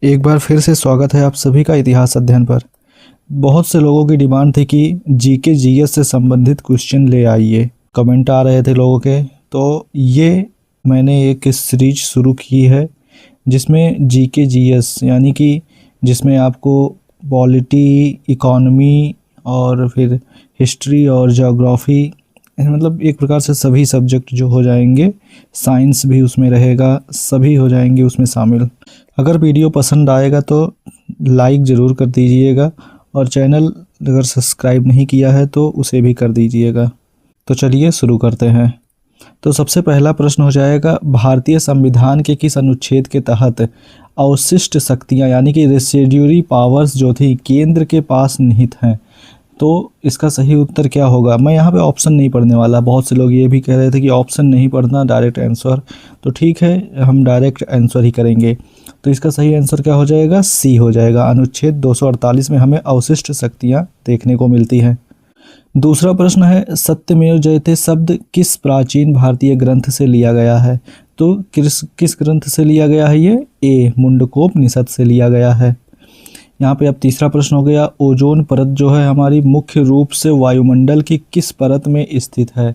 एक बार फिर से स्वागत है आप सभी का इतिहास अध्ययन पर। बहुत से लोगों की डिमांड थी कि जीके जीएस से संबंधित क्वेश्चन ले आइए, कमेंट आ रहे थे लोगों के। तो ये मैंने एक सीरीज शुरू की है जिसमें जीके जीएस यानी कि जिसमें आपको पॉलिटी, इकोनॉमी और फिर हिस्ट्री और ज्योग्राफी, मतलब एक प्रकार से सभी सब्जेक्ट जो हो जाएंगे, साइंस भी उसमें रहेगा, सभी हो जाएंगे उसमें शामिल। अगर वीडियो पसंद आएगा तो लाइक ज़रूर कर दीजिएगा और चैनल अगर सब्सक्राइब नहीं किया है तो उसे भी कर दीजिएगा। तो चलिए शुरू करते हैं। तो सबसे पहला प्रश्न हो जाएगा, भारतीय संविधान के किस अनुच्छेद के तहत अवशिष्ट शक्तियां यानी कि रेसिड्यूरी पावर्स जो थी केंद्र के पास निहित हैं? तो इसका सही उत्तर क्या होगा? मैं यहाँ पे ऑप्शन नहीं पढ़ने वाला। बहुत से लोग ये भी कह रहे थे कि ऑप्शन नहीं पढ़ना, डायरेक्ट आंसर। तो ठीक है, हम डायरेक्ट आंसर ही करेंगे। तो इसका सही आंसर क्या हो जाएगा? सी हो जाएगा। अनुच्छेद 248 में हमें अवशिष्ट शक्तियाँ देखने को मिलती हैं। दूसरा प्रश्न है, सत्यमेव जयते शब्द किस प्राचीन भारतीय ग्रंथ से लिया गया है? तो किस ग्रंथ से लिया गया है ये? ए मुंडकोपनिषद से लिया गया है। यहाँ पे अब तीसरा प्रश्न हो गया, ओजोन परत जो है हमारी मुख्य रूप से वायुमंडल की किस परत में स्थित है?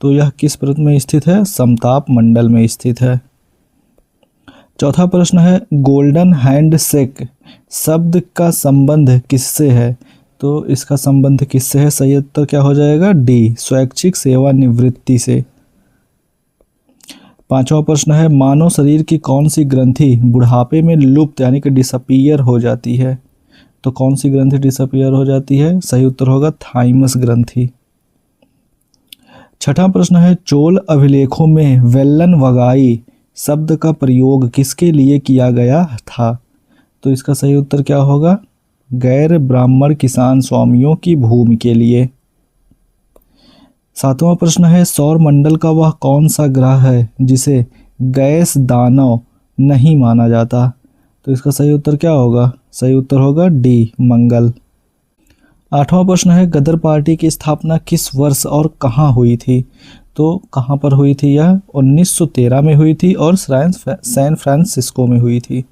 तो यह किस परत में स्थित है? समताप मंडल में स्थित है। चौथा प्रश्न है, गोल्डन हैंडशेक शब्द का संबंध किससे है? तो इसका संबंध किससे है? सही उत्तर क्या हो जाएगा? डी स्वैच्छिक सेवानिवृत्ति से। पांचवा प्रश्न है, मानव शरीर की कौन सी ग्रंथि बुढ़ापे में लुप्त यानी कि डिसअपीयर हो जाती है? तो कौन सी ग्रंथि डिसअपीयर हो जाती है? सही उत्तर होगा थाइमस ग्रंथि। छठा प्रश्न है, चोल अभिलेखों में वेल्लन वगाई शब्द का प्रयोग किसके लिए किया गया था? तो इसका सही उत्तर क्या होगा? गैर ब्राह्मण किसान स्वामियों की भूमि के लिए। सातवां प्रश्न है, सौर मंडल का वह कौन सा ग्रह है जिसे गैस दानव नहीं माना जाता? तो इसका सही उत्तर क्या होगा? सही उत्तर होगा डी मंगल। आठवां प्रश्न है, गदर पार्टी की स्थापना किस वर्ष और कहाँ हुई थी? तो कहाँ पर हुई थी यह? 1913 में हुई थी और सैन फ्रांसिस्को में हुई थी।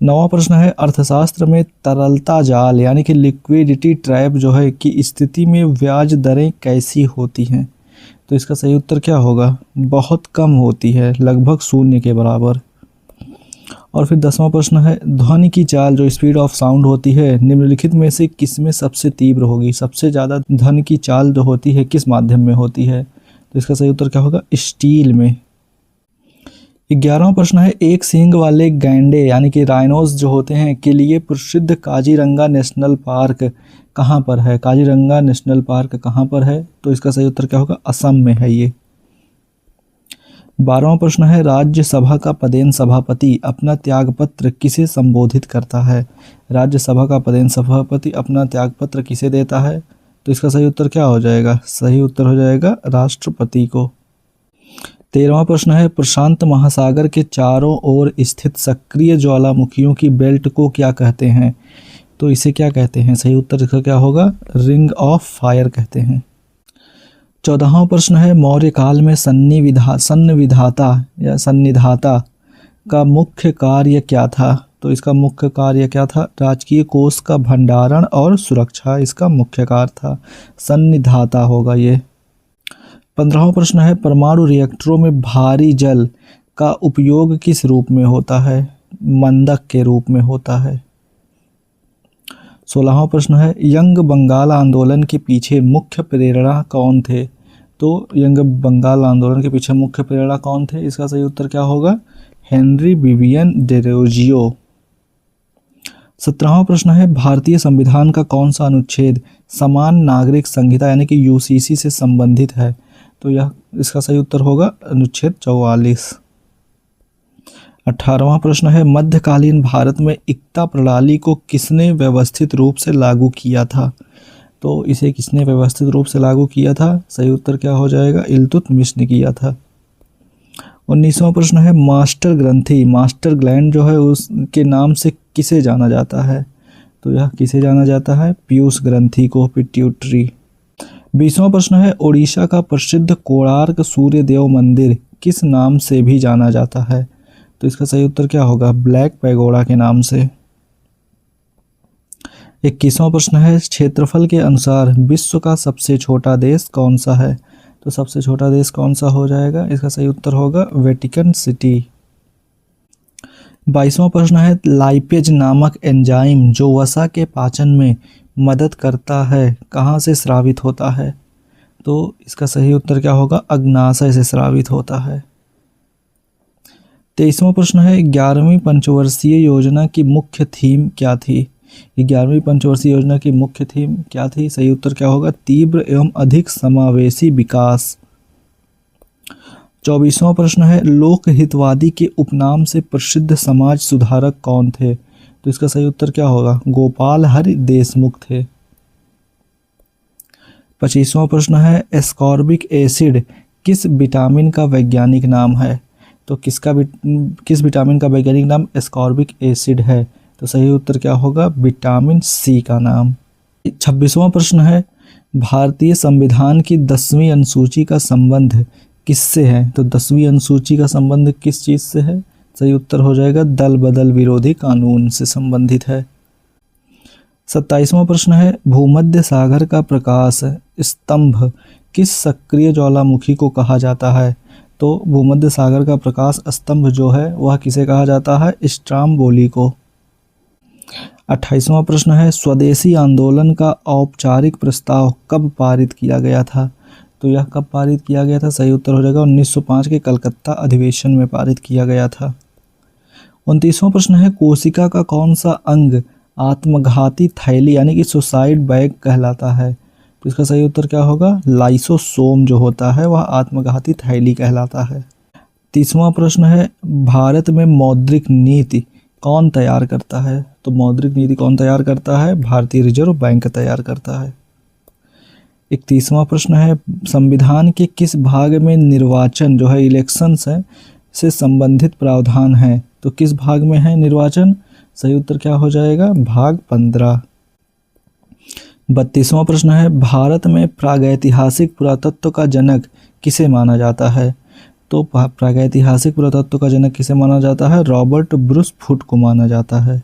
नवा प्रश्न है, अर्थशास्त्र में तरलता जाल यानी कि लिक्विडिटी ट्रैप जो है की स्थिति में ब्याज दरें कैसी होती हैं? तो इसका सही उत्तर क्या होगा? बहुत कम होती है, लगभग शून्य के बराबर। और फिर 10वां प्रश्न है, ध्वनि की चाल जो स्पीड ऑफ साउंड होती है निम्नलिखित में से किसमें सबसे तीव्र होगी? सबसे ज़्यादा ध्वनि की चाल जो होती है किस माध्यम में होती है? तो इसका सही उत्तर क्या होगा? स्टील में। 11वां प्रश्न है, एक सींग वाले गैंडे यानी कि राइनोस जो होते हैं के लिए प्रसिद्ध काजीरंगा नेशनल पार्क कहाँ पर है? काजीरंगा नेशनल पार्क कहाँ पर है? तो इसका सही उत्तर क्या होगा? असम में है ये। 12वां प्रश्न है, राज्यसभा का पदेन सभापति अपना त्यागपत्र किसे संबोधित करता है? राज्यसभा का पदेन सभापति अपना त्यागपत्र किसे देता है? तो इसका सही उत्तर क्या हो जाएगा? सही उत्तर हो जाएगा राष्ट्रपति को। 13वां प्रश्न है, प्रशांत महासागर के चारों ओर स्थित सक्रिय ज्वालामुखियों की बेल्ट को क्या कहते हैं? तो इसे क्या कहते हैं? सही उत्तर इसका क्या होगा? रिंग ऑफ फायर कहते हैं। 14वां प्रश्न है, मौर्य काल में सन्निविधाता या सन्निधाता का मुख्य कार्य क्या था? तो इसका मुख्य कार्य क्या था? राजकीय कोष का भंडारण और सुरक्षा इसका मुख्य कार्य था। सन्निधाता होगा ये। 15वां प्रश्न है, परमाणु रिएक्टरों में भारी जल का उपयोग किस रूप में होता है? मंदक के रूप में होता है। 16वां प्रश्न है, यंग बंगाल आंदोलन के पीछे मुख्य प्रेरणा कौन थे? तो यंग बंगाल आंदोलन के पीछे मुख्य प्रेरणा कौन थे? इसका सही उत्तर क्या होगा? Henry Vivian Derozio. 17वां प्रश्न है, भारतीय संविधान का कौन सा अनुच्छेद समान नागरिक संहिता यानी कि यूसीसी से संबंधित है? तो यह इसका सही उत्तर होगा अनुच्छेद 44। 18वां प्रश्न है, मध्यकालीन भारत में इक्ता प्रणाली को किसने व्यवस्थित रूप से लागू किया था? तो इसे किसने व्यवस्थित रूप से लागू किया था? सही उत्तर क्या हो जाएगा? इल्तुतमिश ने किया था। 19वां प्रश्न है, मास्टर ग्रंथि मास्टर ग्लैंड जो है उसके नाम से किसे जाना जाता है? तो यह किसे जाना जाता है? पीयूष ग्रंथि को, पिट्यूटरी। 20वां प्रश्न है, उड़ीसा का प्रसिद्ध कोणार्क सूर्य देव मंदिर किस नाम से भी जाना जाता है? तो इसका सही उत्तर क्या होगा? ब्लैक पैगोडा के नाम से। 21वां प्रश्न है, क्षेत्रफल के अनुसार विश्व का सबसे छोटा देश कौन सा है? तो सबसे छोटा देश कौन सा हो जाएगा? इसका सही उत्तर होगा वेटिकन सिटी। 22वां प्रश्न है, लाइपेज नामक एंजाइम जो वसा के पाचन में मदद करता है कहाँ से स्रावित होता है? तो इसका सही उत्तर क्या होगा? अग्नाशय से स्रावित होता है। 23वां प्रश्न है, 11वीं पंचवर्षीय योजना की मुख्य थीम क्या थी? ये 11वीं पंचवर्षीय योजना की मुख्य थीम क्या थी? सही उत्तर क्या होगा? तीव्र एवं अधिक समावेशी विकास। 24वां प्रश्न है, लोकहितवादी के उपनाम से प्रसिद्ध समाज सुधारक कौन थे? तो इसका सही उत्तर क्या होगा? गोपाल हरि देशमुख थे। 25वां प्रश्न है, एस्कॉर्बिक एसिड किस विटामिन का वैज्ञानिक नाम है? तो किस विटामिन का वैज्ञानिक नाम एस्कॉर्बिक एसिड है? तो सही उत्तर क्या होगा? विटामिन सी का नाम। 26वां प्रश्न है, भारतीय संविधान की 10वीं अनुसूची का संबंध किससे है? तो 10वीं अनुसूची का संबंध किस चीज से है? सही उत्तर हो जाएगा दल बदल विरोधी कानून से संबंधित है। 27वां प्रश्न है, भूमध्य सागर का प्रकाश स्तंभ किस सक्रिय ज्वालामुखी को कहा जाता है? तो भूमध्य सागर का प्रकाश स्तंभ जो है वह किसे कहा जाता है? स्ट्राम्बोली को। 28वां प्रश्न है, स्वदेशी आंदोलन का औपचारिक प्रस्ताव कब पारित किया गया था? तो यह कब पारित किया गया था? सही उत्तर हो जाएगा 1905 के कलकत्ता अधिवेशन में पारित किया गया था। 29वां प्रश्न है, कोशिका का कौन सा अंग आत्मघाती थैली यानी कि सुसाइड बैग कहलाता है? तो इसका सही उत्तर क्या होगा? लाइसोसोम जो होता है वह आत्मघाती थैली कहलाता है। 30वां प्रश्न है, भारत में मौद्रिक नीति कौन तैयार करता है? तो मौद्रिक नीति कौन तैयार करता है? भारतीय रिजर्व बैंक तैयार करता है। 31वां प्रश्न है, संविधान के किस भाग में निर्वाचन जो है इलेक्शंस है से संबंधित प्रावधान है? तो किस भाग में है निर्वाचन? सही उत्तर क्या हो जाएगा? भाग 15। 32वां प्रश्न है, भारत में प्रागैतिहासिक पुरातत्व का जनक किसे माना जाता है? तो प्रागैतिहासिक पुरातत्व का जनक किसे माना जाता है? रॉबर्ट ब्रूस फुट को माना जाता है।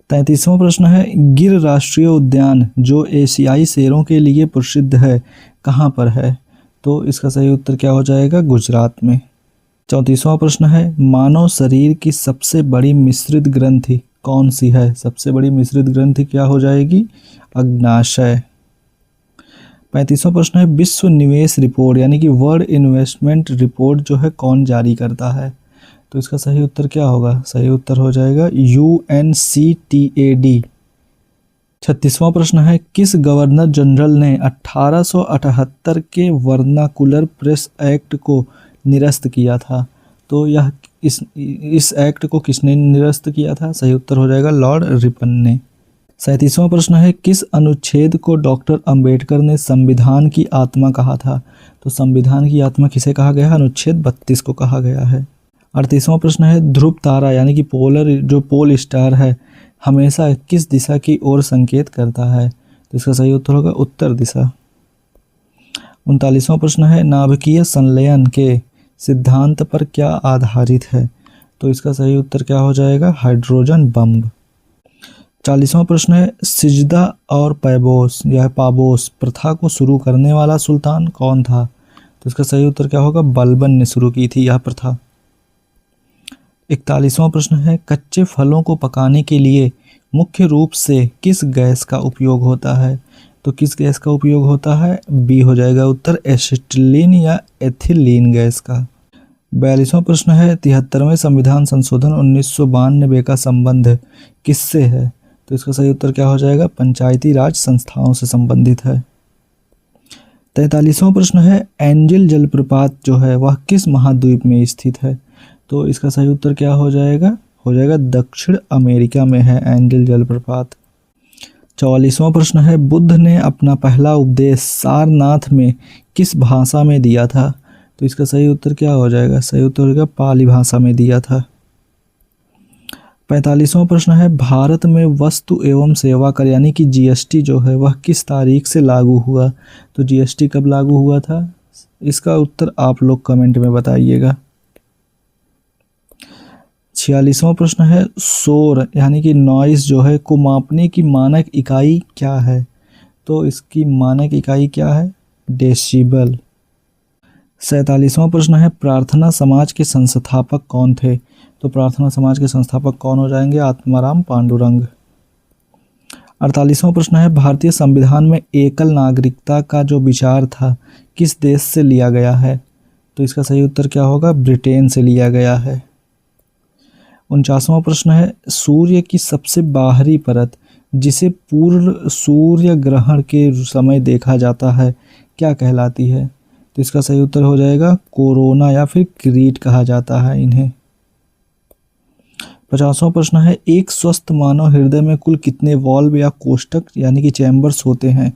33वां प्रश्न है, गिर राष्ट्रीय उद्यान जो एशियाई शेरों के लिए प्रसिद्ध है कहाँ पर है? तो इसका सही उत्तर क्या हो जाएगा? गुजरात में। 34वां प्रश्न है, मानव शरीर की सबसे बड़ी मिश्रित ग्रंथि कौन सी है? सबसे बड़ी मिश्रित ग्रंथि क्या हो जाएगी? अग्नाशय। 35वां प्रश्न है, विश्व निवेश रिपोर्ट यानी कि वर्ल्ड इन्वेस्टमेंट रिपोर्ट जो है कौन जारी करता है? तो इसका सही उत्तर क्या होगा? सही उत्तर हो जाएगा UNCTAD। 36वां प्रश्न है, किस गवर्नर जनरल ने 1878 के वर्नाकुलर प्रेस एक्ट को निरस्त किया था? तो यह इस एक्ट को किसने निरस्त किया था? सही उत्तर हो जाएगा लॉर्ड रिपन ने। 37वां प्रश्न है, किस अनुच्छेद को डॉक्टर अंबेडकर ने संविधान की आत्मा कहा था? तो संविधान की आत्मा किसे कहा गया है? अनुच्छेद 32 को कहा गया है। 38वां प्रश्न है, ध्रुव तारा यानी कि पोल स्टार है हमेशा किस दिशा की ओर संकेत करता है? तो इसका सही उत्तर होगा उत्तर दिशा। 39वां प्रश्न है, नाभिकीय संलयन के सिद्धांत पर क्या आधारित है? तो इसका सही उत्तर क्या हो जाएगा? Hydrogen bomb. 40वां प्रश्न है, सिजदा और पाबोस प्रथा को शुरू करने वाला सुल्तान कौन था? तो इसका सही उत्तर क्या होगा? बलबन ने शुरू की थी यह प्रथा। 41वां प्रश्न है, कच्चे फलों को पकाने के लिए मुख्य रूप से किस गैस का उपयोग होता है? तो किस गैस का उपयोग होता है? बी हो जाएगा उत्तर, एसिटिलीन या एथिलीन गैस का। 42वां प्रश्न है, 73वें संविधान संशोधन 1992 का संबंध किससे है? तो इसका सही उत्तर क्या हो जाएगा? पंचायती राज संस्थाओं से संबंधित है। 43वां प्रश्न है, एंजिल जलप्रपात जो है वह किस महाद्वीप में स्थित है? तो इसका सही उत्तर क्या हो जाएगा? हो जाएगा दक्षिण अमेरिका में है एंजिल जलप्रपात। 44वां प्रश्न है, बुद्ध ने अपना पहला उपदेश सारनाथ में किस भाषा में दिया था? तो इसका सही उत्तर क्या हो जाएगा? सही उत्तर होगा पाली भाषा में दिया था। 45वां प्रश्न है, भारत में वस्तु एवं सेवा कर यानी कि GST जो है वह किस तारीख से लागू हुआ? तो GST कब लागू हुआ था? इसका उत्तर आप लोग कमेंट में बताइएगा। 46वां प्रश्न है, शोर यानी कि नॉइज़ जो है को मापने की मानक इकाई क्या है? तो इसकी मानक इकाई क्या है? डेसिबल। 47वां प्रश्न है, प्रार्थना समाज के संस्थापक कौन थे? तो प्रार्थना समाज के संस्थापक कौन हो जाएंगे? आत्माराम पांडुरंग। 48वां प्रश्न है, भारतीय संविधान में एकल नागरिकता का जो विचार था किस देश से लिया गया है? तो इसका सही उत्तर क्या होगा? ब्रिटेन से लिया गया है। 49वां प्रश्न है, सूर्य की सबसे बाहरी परत जिसे पूर्ण सूर्य ग्रहण के समय देखा जाता है क्या कहलाती है? तो इसका सही उत्तर हो जाएगा कोरोना या फिर क्रीट कहा जाता है इन्हें। 50वां प्रश्न है, एक स्वस्थ मानव हृदय में कुल कितने वॉल्व या कोष्ठक यानी कि चैम्बर्स होते हैं?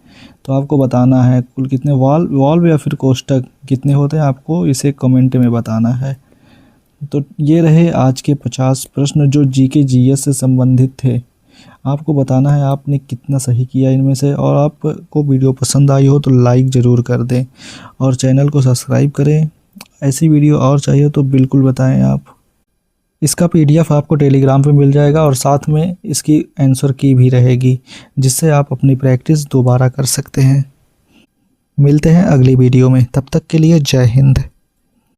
तो आपको बताना है कुल कितने वॉल्व या फिर कोष्ठक कितने होते हैं, आपको इसे कमेंट में बताना है। तो ये रहे आज के 50 प्रश्न जो जीके जीएस से संबंधित थे। आपको बताना है आपने कितना सही किया इनमें से, और आपको वीडियो पसंद आई हो तो लाइक ज़रूर कर दें और चैनल को सब्सक्राइब करें। ऐसी वीडियो और चाहिए तो बिल्कुल बताएं आप। इसका पीडीएफ आपको टेलीग्राम पे मिल जाएगा और साथ में इसकी आंसर की भी रहेगी, जिससे आप अपनी प्रैक्टिस दोबारा कर सकते हैं। मिलते हैं अगली वीडियो में, तब तक के लिए जय हिंद।